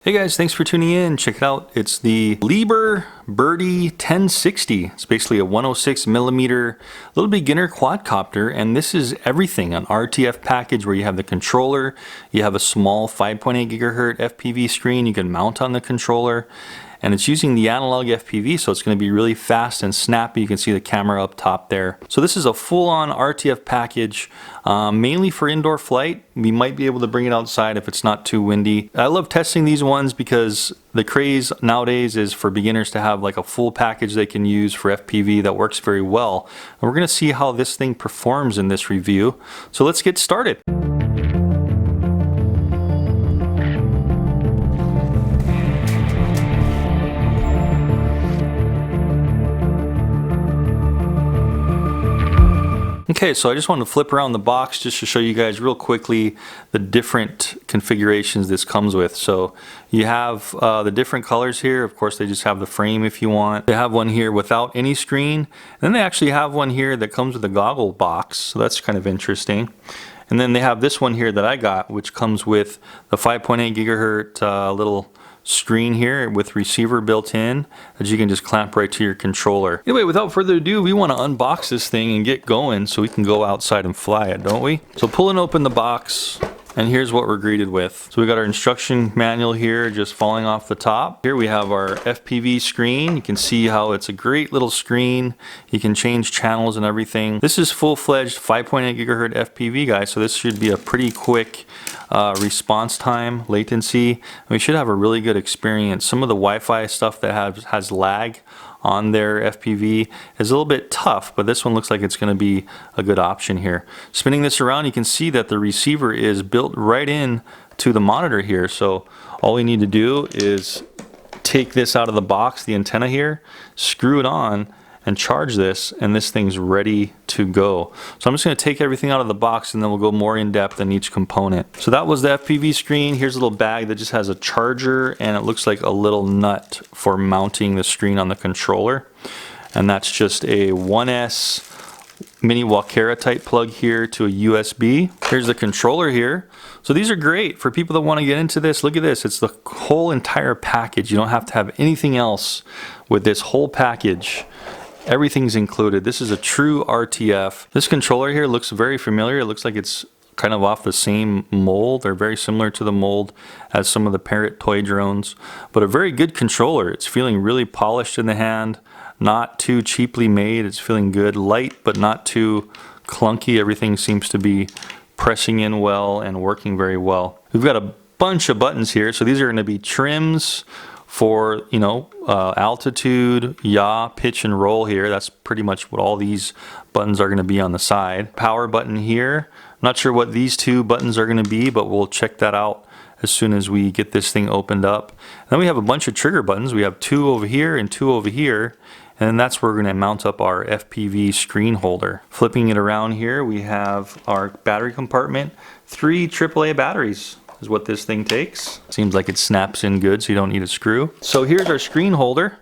Hey guys, thanks for tuning in. Check it out. It's the Lieber Birdy 1060. It's basically a 106 millimeter little beginner quadcopter, and this is everything. An RTF package where you have the controller, you have a small 5.8 gigahertz FPV screen you can mount on the controller, and it's using the analog FPV, so it's going to be really fast and snappy. You can see the camera up top there. So this is a full-on RTF package, mainly for indoor flight. We might be able to bring it outside if it's not too windy. I love testing these ones because the craze nowadays is for beginners to have like a full package they can use for FPV that works very well. And we're going to see how this thing performs in this review. So let's get started. Okay, so I just wanted to flip around the box just to show you guys real quickly the different configurations this comes with. So you have the different colors here. Of course, they just have the frame if you want. They have one here without any screen. And then they actually have one here that comes with a goggle box. So that's kind of interesting. And then they have this one here that I got, which comes with the 5.8 gigahertz little screen here with receiver built in that you can just clamp right to your controller. Anyway, without further ado, we want to unbox this thing and get going so we can go outside and fly it, don't we? So pulling open the box, and here's what we're greeted with. So we got our instruction manual here just falling off the top. Here we have our FPV screen. You can see how it's a great little screen. You can change channels and everything. This is full-fledged 5.8 gigahertz FPV, guys, so this should be a pretty quick response time, latency. We should have a really good experience. Some of the Wi-Fi stuff that has lag on their FPV is a little bit tough, but this one looks like it's going to be a good option here. Spinning this around, you can see that the receiver is built right in to the monitor here. So all we need to do is take this out of the box, the antenna here, screw it on, and charge this, and this thing's ready to go. So I'm just going to take everything out of the box and then we'll go more in depth in each component. So that was the FPV screen. Here's a little bag that just has a charger, and it looks like a little nut for mounting the screen on the controller. And that's just a 1S mini Walkera type plug here to a USB. Here's the controller here. So these are great for people that want to get into this. Look at this. It's the whole entire package. You don't have to have anything else with this whole package. Everything's included. This is a true RTF. This controller here looks very familiar. It looks like it's kind of off the same mold. They're very similar to the mold as some of the Parrot toy drones, but a very good controller. It's feeling really polished in the hand, not too cheaply made. It's feeling good, light, but not too clunky. Everything seems to be pressing in well and working very well. We've got a bunch of buttons here. So these are going to be trims for, you know, altitude, yaw, pitch, and roll here. That's pretty much what all these buttons are going to be on the side. Power button here. I'm not sure what these two buttons are going to be, but we'll check that out as soon as we get this thing opened up. And then we have a bunch of trigger buttons. We have two over here and two over here. And then that's where we're going to mount up our FPV screen holder. Flipping it around here, we have our battery compartment. 3 AAA batteries is what this thing takes. Seems like it snaps in good, so you don't need a screw. So here's our screen holder.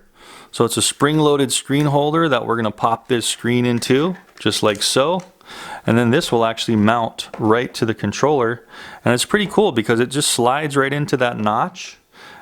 So it's a spring-loaded screen holder that we're going to pop this screen into, just like so. And then this will actually mount right to the controller. And it's pretty cool because it just slides right into that notch.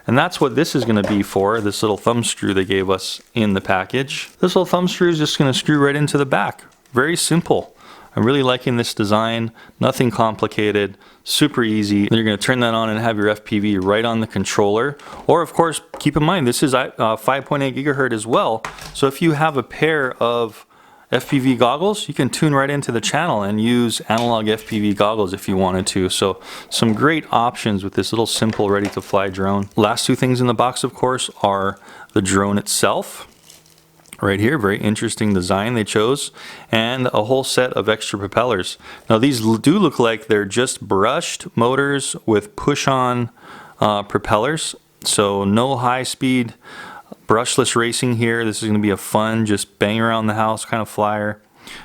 And that's what this is going to be for, this little thumb screw they gave us in the package. This little thumb screw is just going to screw right into the back. Very simple. I'm really liking this design. Nothing complicated, super easy. Then you're going to turn that on and have your FPV right on the controller. Or of course, keep in mind, this is 5.8 gigahertz as well. So if you have a pair of FPV goggles, you can tune right into the channel and use analog FPV goggles if you wanted to. So some great options with this little simple ready to fly drone. Last two things in the box, of course, are the drone itself. Right here, very interesting design they chose, and a whole set of extra propellers. Now these do look like they're just brushed motors with push-on propellers, so no high-speed brushless racing here. This is going to be a fun, just bang around the house kind of flyer.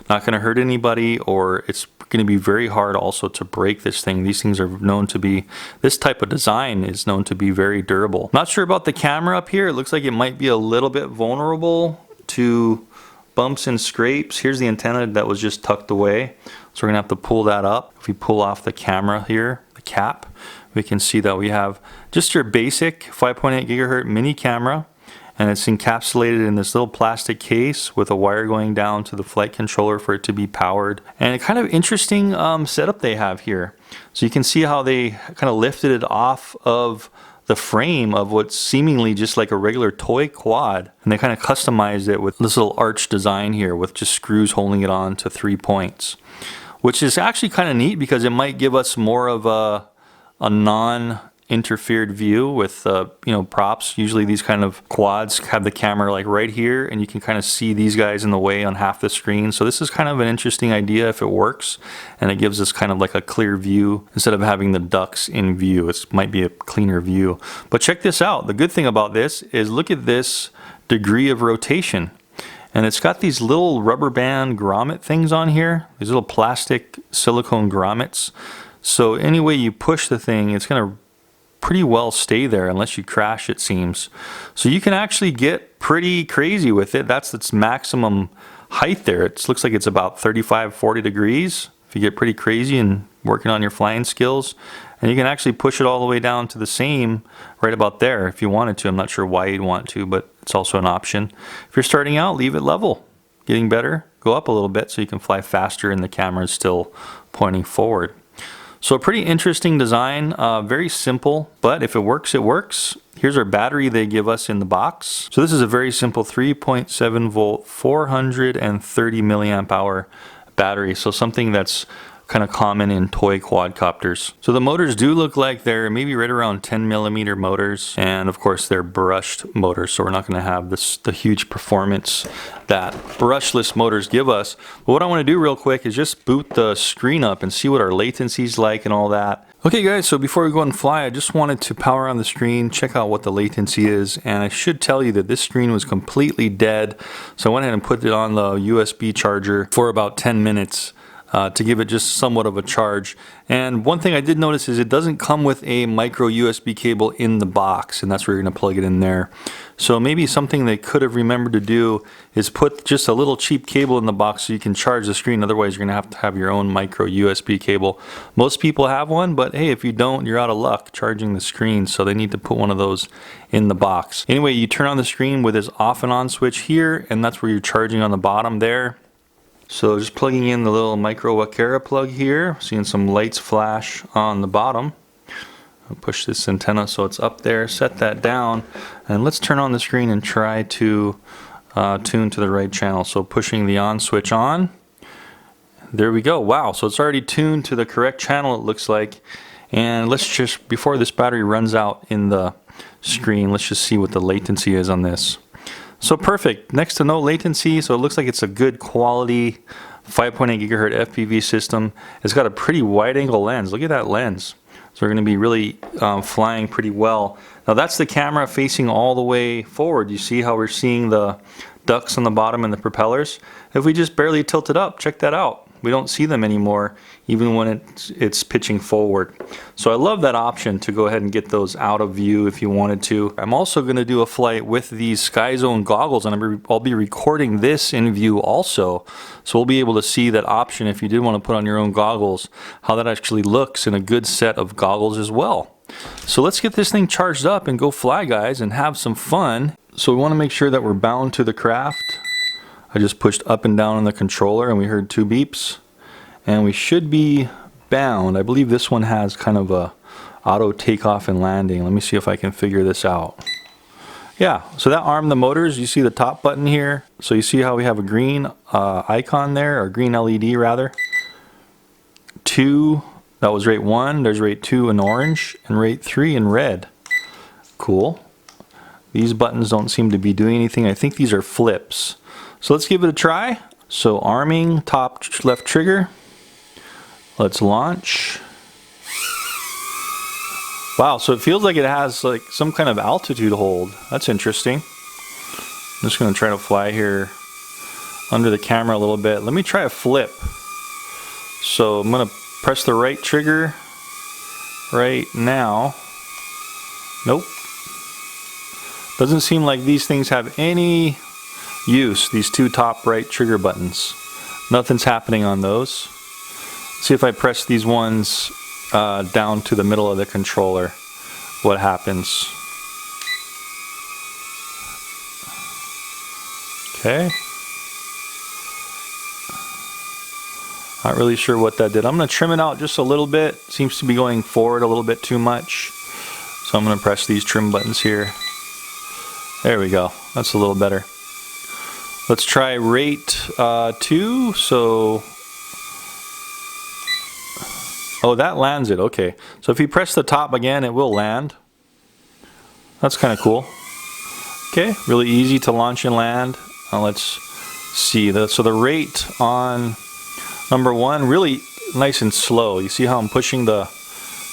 Not going to hurt anybody, or it's going to be very hard also to break this thing. These things are known to be, this type of design is known to be very durable. Not sure about the camera up here. It looks like it might be a little bit vulnerable to bumps and scrapes. Here's the antenna that was just tucked away, so we're gonna have to pull that up. If we pull off the camera here, the cap, we can see that we have just your basic 5.8 gigahertz mini camera, and it's encapsulated in this little plastic case with a wire going down to the flight controller for it to be powered. And a kind of interesting setup they have here. So you can see how they kind of lifted it off of the frame of what's seemingly just like a regular toy quad, and they kind of customized it with this little arch design here with just screws holding it on to 3 points, which is actually kind of neat because it might give us more of a non-interfered view with props. Usually these kind of quads have the camera like right here, and you can kind of see these guys in the way on half the screen. So this is kind of an interesting idea if it works, and it gives us kind of like a clear view instead of having the ducks in view. It might be a cleaner view. But check this out. The good thing about this is look at this degree of rotation. And it's got these little rubber band grommet things on here, these little plastic silicone grommets. So any way you push the thing, it's going to pretty well stay there unless you crash, it seems. So you can actually get pretty crazy with it. That's its maximum height there. It looks like it's about 35-40 degrees if you get pretty crazy and working on your flying skills. And you can actually push it all the way down to the same right about there if you wanted to. I'm not sure why you'd want to, but it's also an option. If you're starting out, leave it level. Getting better, go up a little bit so you can fly faster and the camera is still pointing forward. So a pretty interesting design, very simple, but if it works, it works. Here's our battery they give us in the box. So this is a very simple 3.7 volt, 430 milliamp hour battery. So something that's kind of common in toy quadcopters. So the motors do look like they're maybe right around 10 millimeter motors, and of course they're brushed motors, so we're not going to have the huge performance that brushless motors give us. But what I want to do real quick is just boot the screen up and see what our latency is like and all that. Okay guys, so before we go and fly, I just wanted to power on the screen, check out what the latency is, and I should tell you that this screen was completely dead, so I went ahead and put it on the USB charger for about 10 minutes. To give it just somewhat of a charge. And one thing I did notice is it doesn't come with a micro USB cable in the box, and that's where you're going to plug it in there. So maybe something they could have remembered to do is put just a little cheap cable in the box so you can charge the screen. Otherwise you're going to have your own micro USB cable. Most people have one, but hey, if you don't, you're out of luck charging the screen, so they need to put one of those in the box. Anyway, you turn on the screen with this off and on switch here, and that's where you're charging on the bottom there. So just plugging in the little micro Wakera plug here, seeing some lights flash on the bottom. I'll push this antenna so it's up there, set that down, and let's turn on the screen and try to tune to the right channel. So pushing the on switch on. There we go. Wow, so it's already tuned to the correct channel, it looks like. And let's just, before this battery runs out in the screen, let's just see what the latency is on this. So perfect, next to no latency, so it looks like it's a good quality 5.8 gigahertz FPV system. It's got a pretty wide angle lens. Look at that lens. So we're going to be really flying pretty well. Now that's the camera facing all the way forward. You see how we're seeing the ducks on the bottom and the propellers? If we just barely tilt it up, check that out. We don't see them anymore even when it's pitching forward. So I love that option to go ahead and get those out of view if you wanted to. I'm also going to do a flight with these Sky Zone goggles, and I'll be recording this in view also. So we'll be able to see that option if you did want to put on your own goggles, how that actually looks in a good set of goggles as well. So let's get this thing charged up and go fly, guys, and have some fun. So we want to make sure that we're bound to the craft. I just pushed up and down on the controller and we heard 2 beeps, and we should be bound. I believe this one has kind of a auto takeoff and landing. Let me see if I can figure this out. Yeah, so that armed the motors. You see the top button here, so you see how we have a green icon there, or green LED rather. 2, that was rate 1, there's rate 2 in orange, and rate 3 in red. Cool. These buttons don't seem to be doing anything. I think these are flips. So let's give it a try. So arming, top left trigger. Let's launch. Wow, so it feels like it has like some kind of altitude hold. That's interesting. I'm just going to try to fly here under the camera a little bit. Let me try a flip. So I'm going to press the right trigger right now. Nope. Doesn't seem like these things have any use, these 2 top right trigger buttons. Nothing's happening on those. See if I press these ones down to the middle of the controller, what happens. Okay. Not really sure what that did. I'm going to trim it out just a little bit. Seems to be going forward a little bit too much. So I'm going to press these trim buttons here. There we go. That's a little better. Let's try rate 2. So, oh, that lands it. Okay. So if you press the top again, it will land. That's kind of cool. Okay. Really easy to launch and land. Now let's see. So the rate on number 1, really nice and slow. You see how I'm pushing the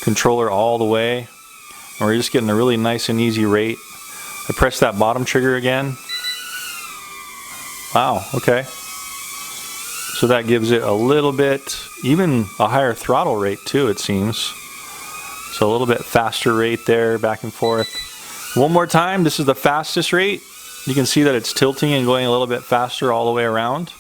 controller all the way? And we're just getting a really nice and easy rate. I press that bottom trigger again. Wow, okay. So that gives it a little bit, even a higher throttle rate too, it seems. So a little bit faster rate there, back and forth. One more time, this is the fastest rate. You can see that it's tilting and going a little bit faster all the way around.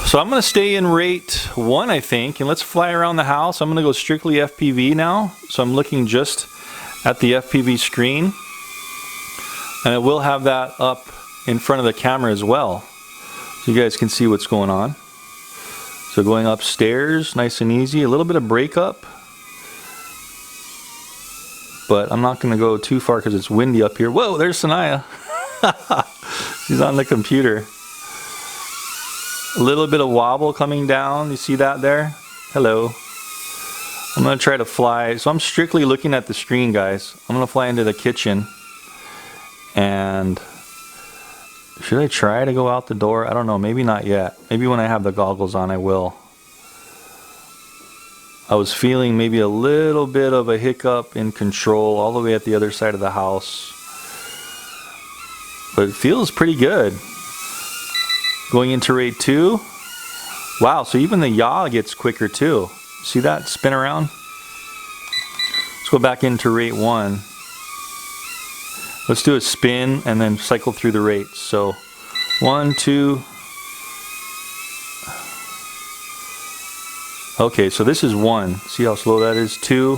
So I'm going to stay in rate 1, I think, and let's fly around the house. I'm going to go strictly FPV now. So I'm looking just at the FPV screen. And I will have that up in front of the camera as well, so you guys can see what's going on. So going upstairs, nice and easy. A little bit of break up. But I'm not going to go too far because it's windy up here. Whoa, there's Sanaya. She's on the computer. A little bit of wobble coming down. You see that there? Hello. I'm going to try to fly. So I'm strictly looking at the screen, guys. I'm going to fly into the kitchen. And should I try to go out the door? I don't know. Maybe not yet. Maybe when I have the goggles on, I will. I was feeling maybe a little bit of a hiccup in control all the way at the other side of the house. But it feels pretty good. Going into rate 2. Wow, so even the yaw gets quicker too. See that spin around? Let's go back into rate 1. Let's do a spin and then cycle through the rates. So 1, 2. Okay, so this is 1. See how slow that is? 2,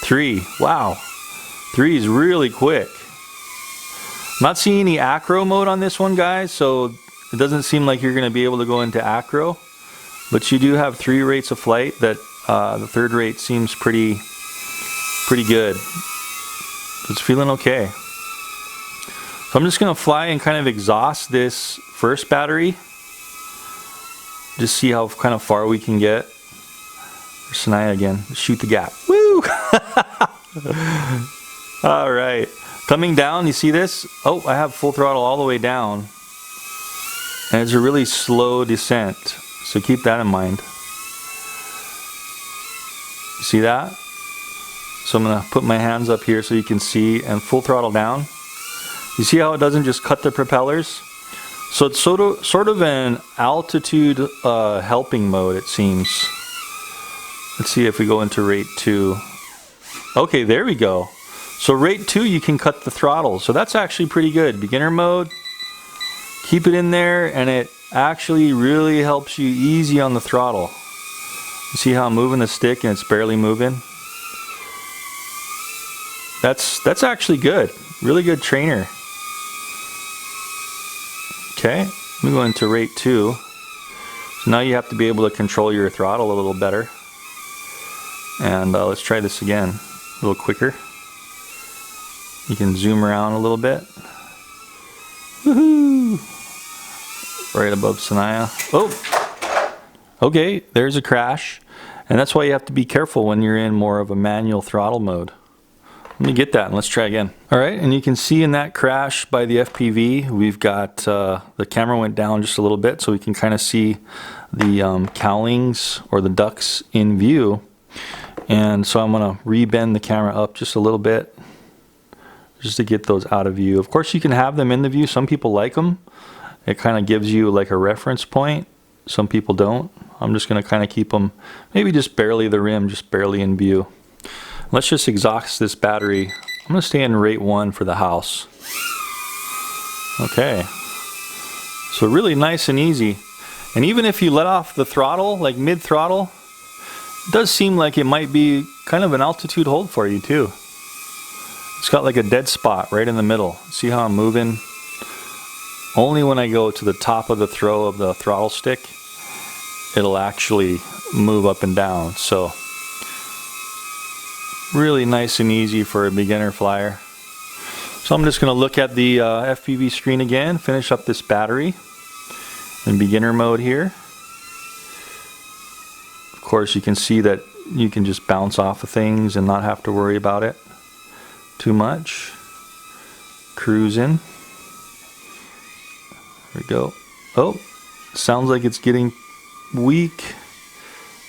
3. Wow. 3 is really quick. I'm not seeing any acro mode on this one, guys, so it doesn't seem like you're going to be able to go into acro. But you do have 3 rates of flight that the third rate seems pretty good. It's feeling okay. So I'm just going to fly and kind of exhaust this first battery. Just see how kind of far we can get. There's Sanaya again. Shoot the gap. Woo! Alright. Coming down, you see this? Oh, I have full throttle all the way down. And it's a really slow descent. So keep that in mind. You see that? So I'm going to put my hands up here so you can see, and full throttle down. You see how it doesn't just cut the propellers? So it's sort of an altitude helping mode, it seems. Let's see if we go into rate 2. Okay, there we go. So rate 2, you can cut the throttle. So that's actually pretty good. Beginner mode, keep it in there, and it actually really helps you easy on the throttle. You see how I'm moving the stick and it's barely moving? That's actually good. Really good trainer. Okay, let me go into rate 2. So now you have to be able to control your throttle a little better. And let's try this again, a little quicker. You can zoom around a little bit. Woohoo! Right above Sanaya. Oh! Okay, there's a crash. And that's why you have to be careful when you're in more of a manual throttle mode. Let me get that and let's try again. Alright, and you can see in that crash by the FPV, we've got the camera went down just a little bit so we can kind of see the cowlings or the ducks in view. And so I'm going to rebend the camera up just a little bit just to get those out of view. Of course, you can have them in the view. Some people like them. It kind of gives you like a reference point. Some people don't. I'm just going to kind of keep them maybe just barely the rim, just barely in view. Let's just exhaust this battery. I'm going to stay in rate 1 for the house. Okay. So really nice and easy. And even if you let off the throttle, like mid-throttle, It does seem like it might be kind of an altitude hold for you too. It's got like a dead spot right in the middle. See how I'm moving? Only when I go to the top of the throw of the throttle stick, it'll actually move up and down. So really nice and easy for a beginner flyer. So I'm just going to look at the FPV screen again, finish up this battery in beginner mode here. Of course, you can see that you can just bounce off of things and not have to worry about it too much. Cruising. There we go. Oh, sounds like it's getting weak.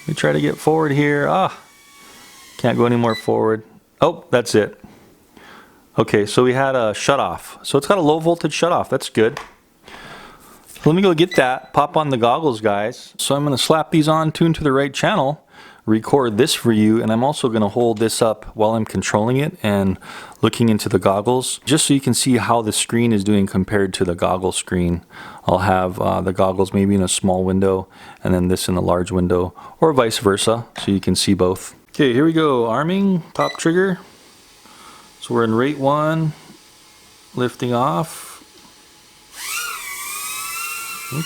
Let me try to get forward here. Can't go any more forward. Oh, that's it. Okay, so we had a shutoff. So it's got a low voltage shutoff. That's good. Let me go get that. Pop on the goggles, guys. So I'm going to slap these on, tune to the right channel, record this for you, and I'm also going to hold this up while I'm controlling it and looking into the goggles, just so you can see how the screen is doing compared to the goggle screen. I'll have the goggles maybe in a small window and then this in a large window, or vice versa, so you can see both. Okay, here we go. Arming, top trigger. So we're in rate 1, lifting off.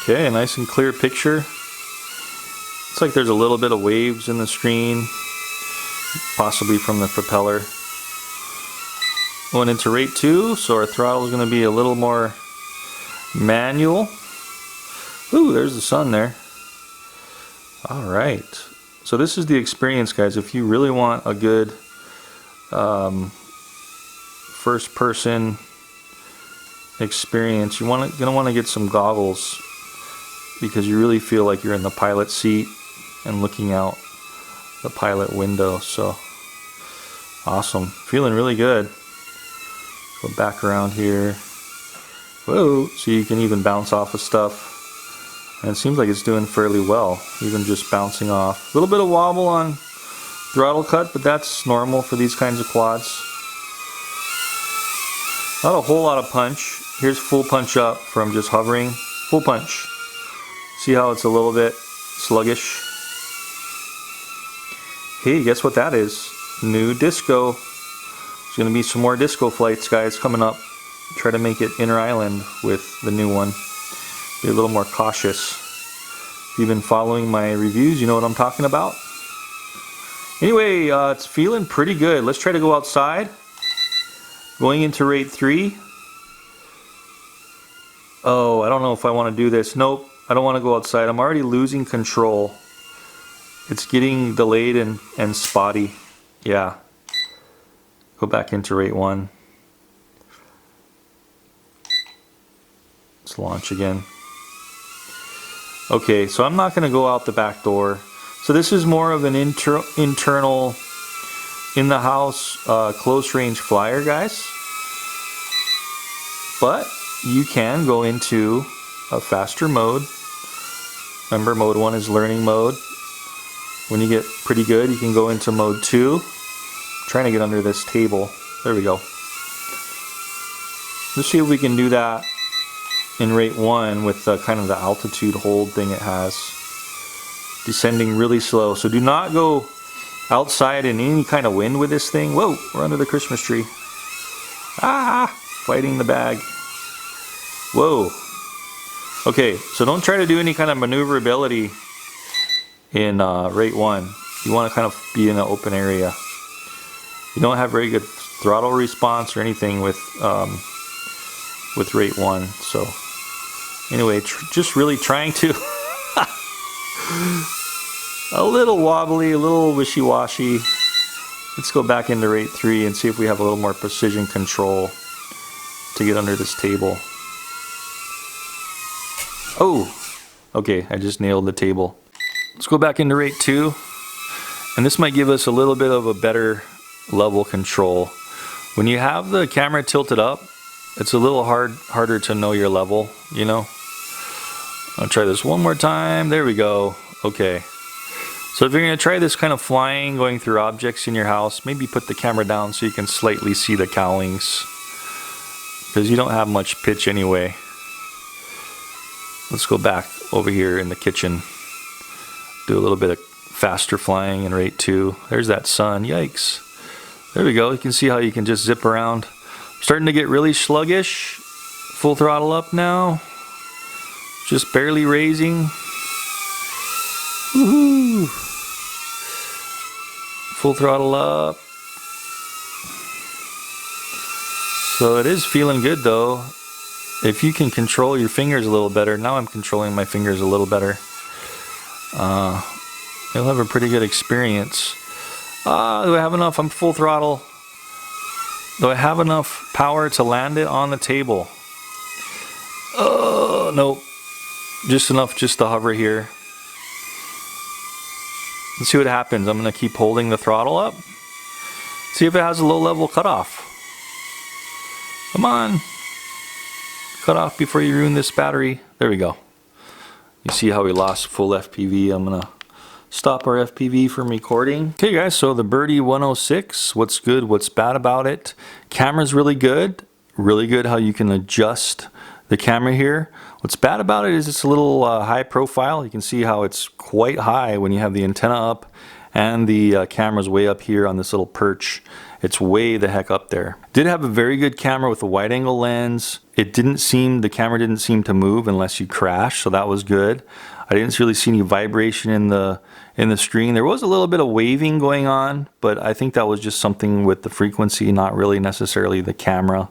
Okay, nice and clear picture. It's like there's a little bit of waves in the screen, possibly from the propeller. Going into rate 2, so our throttle is going to be a little more manual. Ooh, there's the sun there. Alright, so this is the experience, guys. If you really want a good first person experience, you're gonna want to get some goggles, because you really feel like you're in the pilot seat and looking out the pilot window. So awesome, feeling really good. Go back around here. Whoa, so you can even bounce off of stuff, and it seems like it's doing fairly well, even just bouncing off. A little bit of wobble on throttle cut, but that's normal for these kinds of quads. Not a whole lot of punch. Here's full punch up from just hovering. Full punch. See how it's a little bit sluggish? Hey, guess what that is? New disco. There's going to be some more disco flights, guys, coming up. Try to make it inner island with the new one. Be a little more cautious. If you've been following my reviews, you know what I'm talking about. Anyway, it's feeling pretty good. Let's try to go outside. Going into rate 3. Oh, I don't know if I want to do this. Nope, I don't want to go outside. I'm already losing control. It's getting delayed and spotty. Yeah. Go back into rate 1. Let's launch again. Okay, so I'm not going to go out the back door. So this is more of an internal, in the house, close range flyer, guys. But you can go into a faster mode. Remember, mode 1 is learning mode. When you get pretty good, you can go into mode 2. I'm trying to get under this table. There we go. Let's see if we can do that in rate 1 with the kind of the altitude hold thing it has. Descending really slow. So do not go outside in any kind of wind with this thing. Whoa, we're under the Christmas tree. Ah, fighting the bag. Whoa. Okay, so don't try to do any kind of maneuverability in rate 1. You want to kind of be in an open area. You don't have very good throttle response or anything with rate 1. So anyway, just really trying to a little wobbly, a little wishy-washy. Let's go back into rate 3 and see if we have a little more precision control to get under this table. Oh, okay, I just nailed the table. Let's go back into rate 2, and this might give us a little bit of a better level control. When you have the camera tilted up, it's a little harder to know your level, you know. I'll try this one more time. There we go. Okay. So if you're going to try this kind of flying, going through objects in your house, maybe put the camera down so you can slightly see the cowlings, because you don't have much pitch anyway. Let's go back over here in the kitchen. Do a little bit of faster flying in rate 2. There's that sun, yikes. There we go, you can see how you can just zip around. Starting to get really sluggish. Full throttle up now. Just barely raising. Woohoo! Full throttle up. So it is feeling good though. If you can control your fingers a little better, now I'm controlling my fingers a little better. You'll have a pretty good experience. Do I have enough? I'm full throttle. Do I have enough power to land it on the table? Nope. Just enough just to hover here. Let's see what happens. I'm going to keep holding the throttle up. See if it has a low level cutoff. Come on. Cut off before you ruin this battery. There we go. You see how we lost full FPV. I'm going to stop our FPV from recording. Okay guys, so the Birdy 106, what's good, what's bad about it? Camera's really good how you can adjust the camera here. What's bad about it is it's a little high profile. You can see how it's quite high when you have the antenna up and the camera's way up here on this little perch. It's way the heck up there. Did have a very good camera with a wide angle lens. The camera didn't seem to move unless you crash, so that was good. I didn't really see any vibration in the screen. There was a little bit of waving going on, but I think that was just something with the frequency, not really necessarily the camera.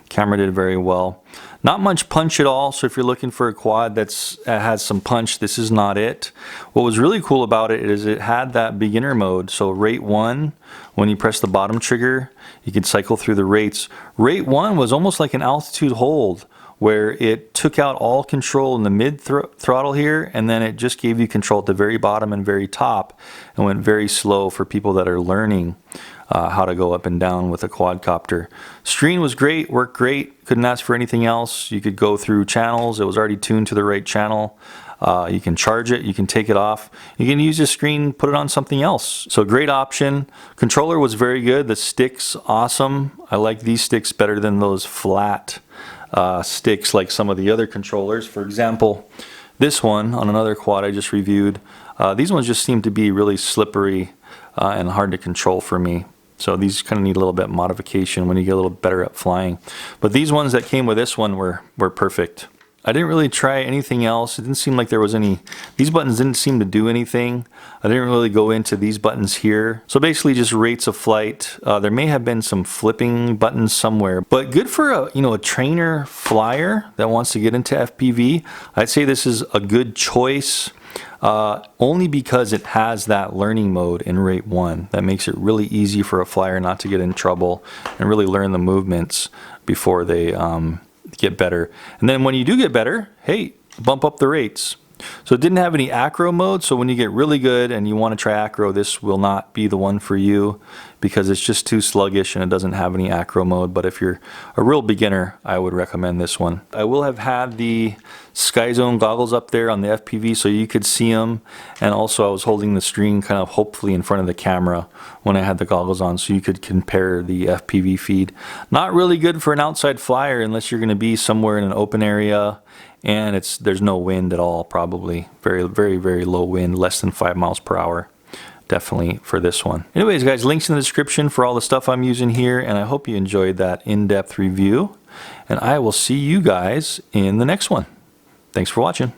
Camera did very well. Not much punch at all, so if you're looking for a quad that has some punch, this is not it. What was really cool about it is it had that beginner mode. So rate 1, when you press the bottom trigger, you can cycle through the rates. Rate 1 was almost like an altitude hold, where it took out all control in the mid throttle here, and then it just gave you control at the very bottom and very top, and went very slow for people that are learning how to go up and down with a quadcopter. Screen was great, worked great, couldn't ask for anything else. You could go through channels, it was already tuned to the right channel. You can charge it, you can take it off. You can use the screen, put it on something else. So great option. Controller was very good, the sticks awesome. I like these sticks better than those flat sticks like some of the other controllers. For example, this one on another quad I just reviewed, these ones just seem to be really slippery and hard to control for me. So these kind of need a little bit of modification when you get a little better at flying. But these ones that came with this one were perfect. I didn't really try anything else. It didn't seem like there was any, these buttons didn't seem to do anything. I didn't really go into these buttons here. So basically just rates of flight. There may have been some flipping buttons somewhere, but good for a trainer flyer that wants to get into FPV. I'd say this is a good choice. Only because it has that learning mode in rate 1 that makes it really easy for a flyer not to get in trouble and really learn the movements before they get better. And then when you do get better, hey, bump up the rates. So it didn't have any acro mode, so when you get really good and you want to try acro, this will not be the one for you because it's just too sluggish and it doesn't have any acro mode. But if you're a real beginner, I would recommend this one. I will have had the Sky Zone goggles up there on the FPV so you could see them, and also I was holding the screen kind of hopefully in front of the camera when I had the goggles on so you could compare the FPV feed. Not really good for an outside flyer unless you're going to be somewhere in an open area and there's no wind at all, probably. Very, very, very low wind, less than 5 miles per hour. Definitely for this one. Anyways, guys, links in the description for all the stuff I'm using here, and I hope you enjoyed that in-depth review. And I will see you guys in the next one. Thanks for watching.